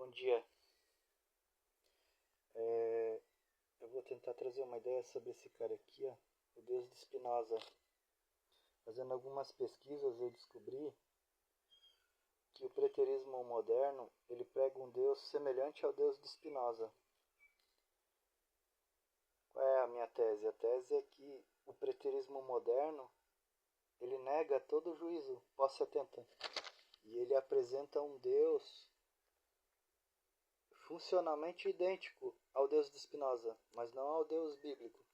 Bom dia. Eu vou tentar trazer uma ideia sobre esse cara aqui, ó, o Deus de Spinoza. Fazendo algumas pesquisas, eu descobri que o preterismo moderno ele prega um Deus semelhante ao Deus de Spinoza. Qual é a minha tese? A tese é que o preterismo moderno ele nega todo o juízo pós-70 e ele apresenta um Deus funcionalmente idêntico ao Deus de Spinoza, mas não ao Deus bíblico.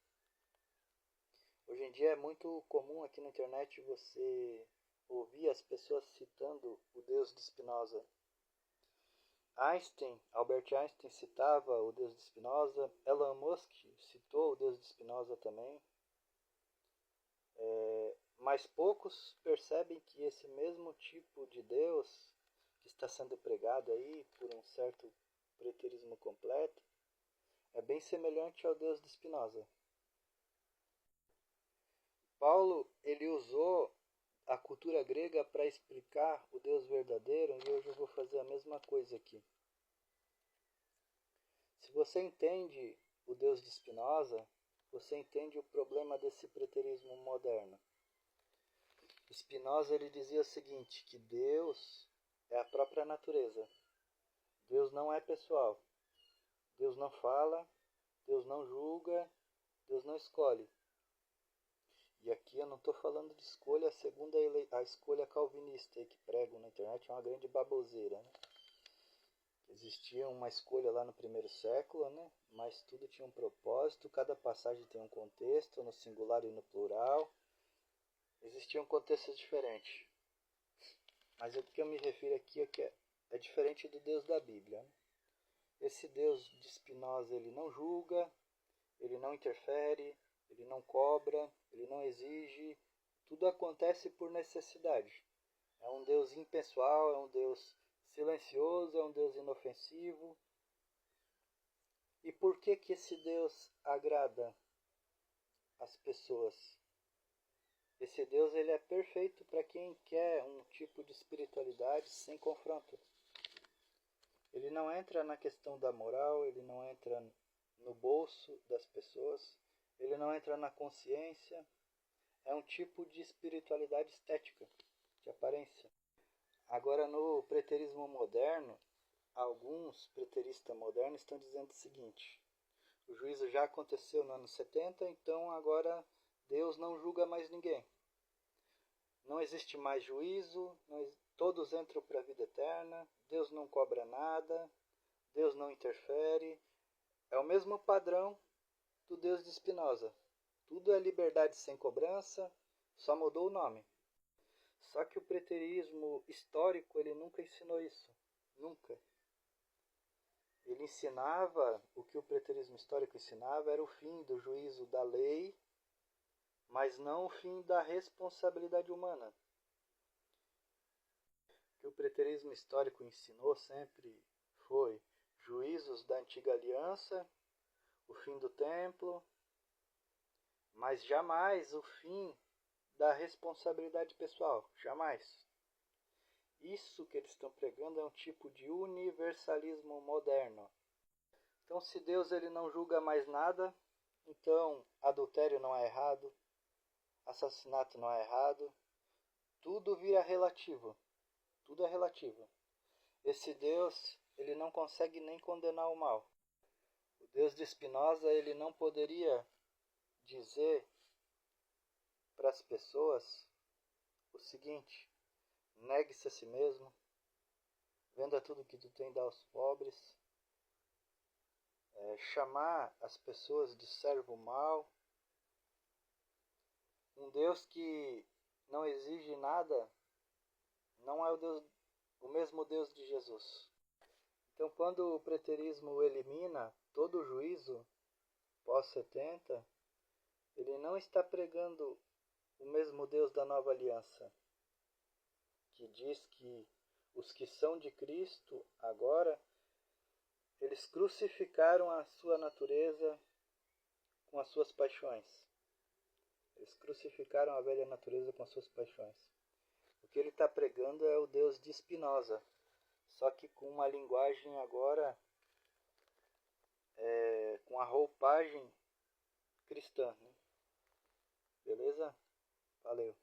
Hoje em dia é muito comum aqui na internet você ouvir as pessoas citando o Deus de Spinoza. Albert Einstein citava o Deus de Spinoza, Elon Musk citou o Deus de Spinoza também. Mas poucos percebem que esse mesmo tipo de Deus que está sendo pregado aí por um certo preterismo completo é bem semelhante ao Deus de Spinoza. Paulo ele usou a cultura grega para explicar o Deus verdadeiro e hoje eu vou fazer a mesma coisa aqui. Se você entende o Deus de Spinoza, você entende o problema desse preterismo moderno. Spinoza ele dizia o seguinte, que Deus é a própria natureza. Deus não é pessoal. Deus não fala, Deus não julga, Deus não escolhe. E aqui eu não estou falando de escolha segundo a escolha calvinista que pregam na internet, é uma grande baboseira. Né? Existia uma escolha lá no primeiro século, né? Mas tudo tinha um propósito, cada passagem tem um contexto, no singular e no plural. Existiam contextos diferentes. Mas o que eu me refiro aqui é que é diferente do Deus da Bíblia. Né? Esse Deus de Spinoza ele não julga, ele não interfere, ele não cobra, ele não exige, tudo acontece por necessidade. É um Deus impessoal, é um Deus silencioso, é um Deus inofensivo. E por que esse Deus agrada as pessoas? Esse Deus ele é perfeito para quem quer um tipo de espiritualidade sem confronto. Ele não entra na questão da moral, ele não entra no bolso das pessoas, ele não entra na consciência. É um tipo de espiritualidade estética, de aparência. Agora, no preterismo moderno, alguns preteristas modernos estão dizendo o seguinte: o juízo já aconteceu no ano 70, então agora Deus não julga mais ninguém. Não existe mais juízo, todos entram para a vida eterna, Deus não cobra nada, Deus não interfere. É o mesmo padrão do Deus de Spinoza. Tudo é liberdade sem cobrança, só mudou o nome. Só que o preterismo histórico ele nunca ensinou isso. Nunca. Ele ensinava, o que o preterismo histórico ensinava era o fim do juízo da lei, mas não o fim da responsabilidade humana. O que o preterismo histórico ensinou sempre foi juízos da antiga aliança, o fim do templo, mas jamais o fim da responsabilidade pessoal, jamais. Isso que eles estão pregando é um tipo de universalismo moderno. Então, se Deus ele não julga mais nada, então adultério não é errado, assassinato não é errado, tudo vira relativo. Tudo é relativo. Esse Deus, ele não consegue nem condenar o mal. O Deus de Spinoza, ele não poderia dizer para as pessoas o seguinte: negue-se a si mesmo, venda tudo que tu tem e dá aos pobres, chamar as pessoas de servo mau. Um Deus que não exige nada não é o mesmo Deus de Jesus. Então, quando o preterismo elimina todo o juízo pós-70, ele não está pregando o mesmo Deus da nova aliança, que diz que os que são de Cristo agora, eles crucificaram a sua natureza com as suas paixões. Eles crucificaram a velha natureza com as suas paixões. O que ele está pregando é o Deus de Spinoza. só que com uma linguagem agora, com a roupagem cristã, né? Beleza? Valeu.